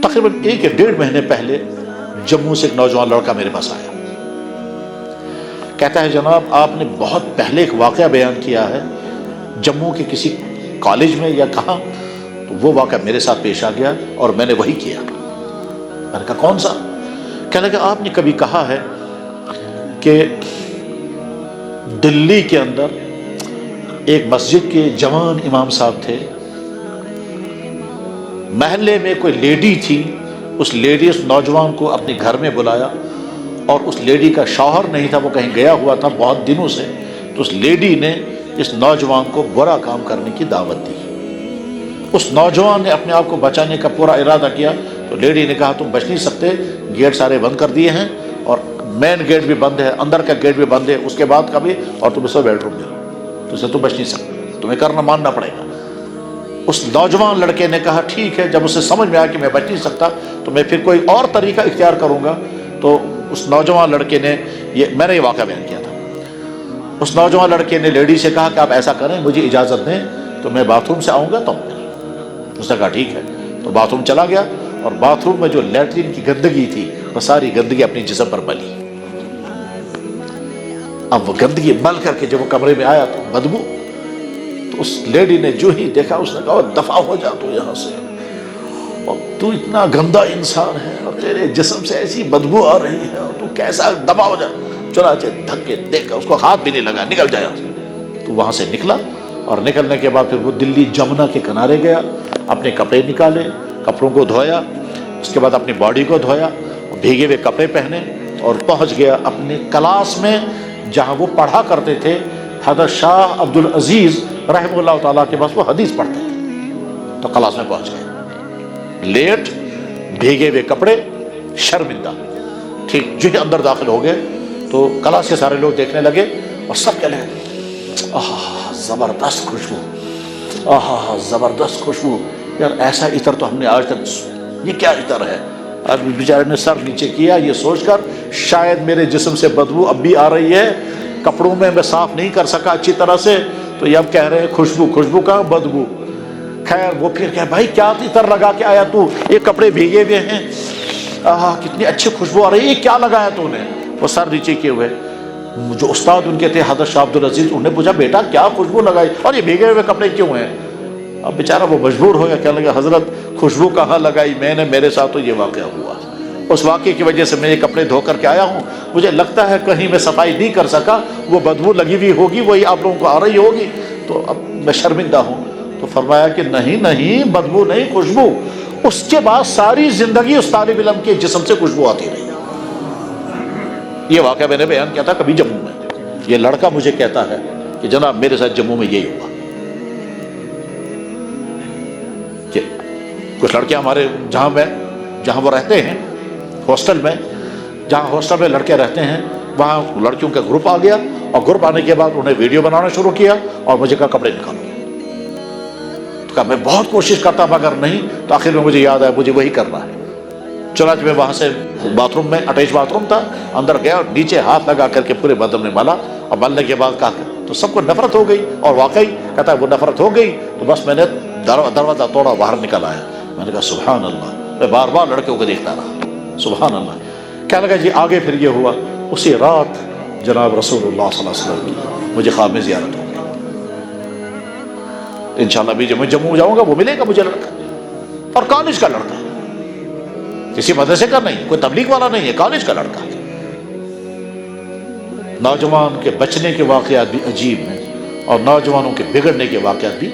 تقریباً 1 یا 1.5 مہینے پہلے جموں سے ایک نوجوان لڑکا میرے پاس آیا، کہتا ہے جناب آپ نے بہت پہلے ایک واقعہ بیان کیا ہے جموں کے کسی کالج میں یا کہاں، تو وہ واقعہ میرے ساتھ پیش آ گیا اور میں نے وہی کیا۔ میں نے کہا کون سا؟ کہنے لگا آپ نے کبھی کہا ہے کہ دلی کے اندر ایک مسجد کے جوان امام صاحب تھے، محلے میں کوئی لیڈی تھی، اس لیڈی اس نوجوان کو اپنے گھر میں بلایا، اور اس لیڈی کا شوہر نہیں تھا، وہ کہیں گیا ہوا تھا بہت دنوں سے، تو اس لیڈی نے اس نوجوان کو برا کام کرنے کی دعوت دی۔ اس نوجوان نے اپنے آپ کو بچانے کا پورا ارادہ کیا، تو لیڈی نے کہا تم بچ نہیں سکتے، گیٹ سارے بند کر دیے ہیں اور مین گیٹ بھی بند ہے، اندر کا گیٹ بھی بند ہے، اس کے بعد کا بھی، اور تم اس میں بیڈ روم میں ہو، تو اسے تم بچ نہیں سکتے، تمہیں کرنا ماننا پڑے گا۔ اس نوجوان لڑکے نے کہا ٹھیک ہے، جب اسے سمجھ میں آیا کہ میں بچ نہیں سکتا تو میں پھر کوئی اور طریقہ اختیار کروں گا۔ تو اس نوجوان لڑکے نے میں نے یہ واقعہ بیان کیا تھا، اس نوجوان لڑکے نے لیڈی سے کہا کہ آپ ایسا کریں، مجھے اجازت دیں تو میں باتھ روم سے آؤں گا تو اس نے کہا ٹھیک ہے، تو باتھ روم چلا گیا، اور باتھ روم میں جو لیٹرین کی گندگی تھی وہ ساری گندگی اپنی جسم پر ملی۔ اب وہ گندگی مل کر کے جب وہ کمرے میں آیا تو بدبو، تو اس لیڈی نے جو ہی دیکھا اس نے کہا دفع ہو جا تو یہاں سے، اور تو اتنا گندا انسان ہے اور تیرے جسم سے ایسی بدبو آ رہی ہے اور تو کیسا دفع ہو جا۔ چنانچہ دھکے دیکھ کر اس کو ہاتھ بھی نہیں لگا، نکل جایا۔ تو وہاں سے نکلا، اور نکلنے کے بعد پھر وہ دلی جمنا کے کنارے گیا، اپنے کپڑے نکالے، کپڑوں کو دھویا، اس کے بعد اپنی باڈی کو دھویا، بھیگے ہوئے کپڑے پہنے، اور پہنچ گیا اپنے کلاس میں جہاں وہ پڑھا کرتے تھے۔ حضرت شاہ عبد العزیز رحمہ اللہ تعالیٰ کے پاس وہ حدیث پڑھتے تھے، تو کلاس میں پہنچ گئے، لیٹ، بھیگے ہوئے کپڑے، شرمندہ۔ ٹھیک جو ہی اندر داخل ہو گئے تو کلاس کے سارے لوگ دیکھنے لگے، اور سب کہنے لگے آہ زبردست خوشبو، آہ زبردست خوشبو، یار ایسا عطر تو ہم نے آج تک، یہ کیا عطر ہے؟ اب بیچارے نے سر نیچے کیا یہ سوچ کر شاید میرے جسم سے بدبو اب بھی آ رہی ہے، کپڑوں میں صاف نہیں کر سکا اچھی طرح سے، تو یہ اب کہہ رہے ہیں خوشبو، خوشبو کا بدبو۔ خیر وہ پھر کہ بھائی کیا عطر لگا کے آیا تو، یہ کپڑے بھیگے ہوئے ہیں، کتنی اچھی خوشبو آ رہی ہے، یہ کیا لگایا تو نے؟ وہ سر نیچے کیے ہوئے، جو استاد ان کے تھے حضرت شاہ عبد العزیز، انہوں نے پوچھا بیٹا کیا خوشبو لگائی اور یہ بھیگے ہوئے کپڑے کیوں ہیں؟ اب بیچارہ وہ مجبور ہو گیا، کہنے لگا حضرت خوشبو کہاں لگائی میں نے، میرے ساتھ تو یہ واقعہ ہوا، اس واقعے کی وجہ سے میں یہ کپڑے دھو کر کے آیا ہوں، مجھے لگتا ہے کہیں میں صفائی نہیں کر سکا، وہ بدبو لگی ہوئی ہوگی، وہی آپ لوگوں کو آ رہی ہوگی، تو اب میں شرمندہ ہوں۔ تو فرمایا کہ نہیں نہیں، بدبو نہیں، خوشبو۔ اس کے بعد ساری زندگی اس طالب علم کے جسم سے خوشبو آتی رہی۔ یہ واقعہ میں نے بیان کیا تھا کبھی جموں میں، یہ لڑکا مجھے کہتا ہے کہ جناب میرے ساتھ جموں میں یہی ہوا کہ کچھ لڑکے ہمارے جہاں وہ رہتے ہیں ہاسٹل میں، جہاں ہاسٹل میں لڑکے رہتے ہیں وہاں لڑکیوں کا گروپ آ گیا، اور گروپ آنے کے بعد انہوں نے ویڈیو بنانا شروع کیا، اور مجھے کہا کپڑے نکالو، تو کہا میں بہت کوشش کرتا مگر نہیں، تو آخر میں مجھے یاد آیا مجھے وہی کرنا ہے۔ چنانچہ میں وہاں سے باتھ روم میں، اٹیچ باتھ روم تھا، اندر گیا اور نیچے ہاتھ لگا کر کے پورے بدن میں ملا، اور ملنے کے بعد کہا تو سب کو نفرت ہو گئی، اور واقعی کہتا ہے وہ نفرت ہو گئی، تو بس میں نے دروازہ توڑا، باہر نکل آیا۔ میں نے کہا سبحان اللہ، میں بار بار لڑکیوں کو دیکھتا رہا، سبحان اللہ۔ کہنے لگا جی آگے پھر یہ ہوا، اسی رات جناب رسول اللہ صلی اللہ علیہ وسلم کی مجھے خواب میں زیارت ہو گئی۔ انشاءاللہ بھی جب میں جموں جاؤں گا وہ ملے گا مجھے لڑکا، اور کالج کا لڑکا، کسی مدرسے کا نہیں، کوئی تبلیغ والا نہیں ہے، کالج کا لڑکا۔ نوجوان کے بچنے کے واقعات بھی عجیب ہیں، اور نوجوانوں کے بگڑنے کے واقعات بھی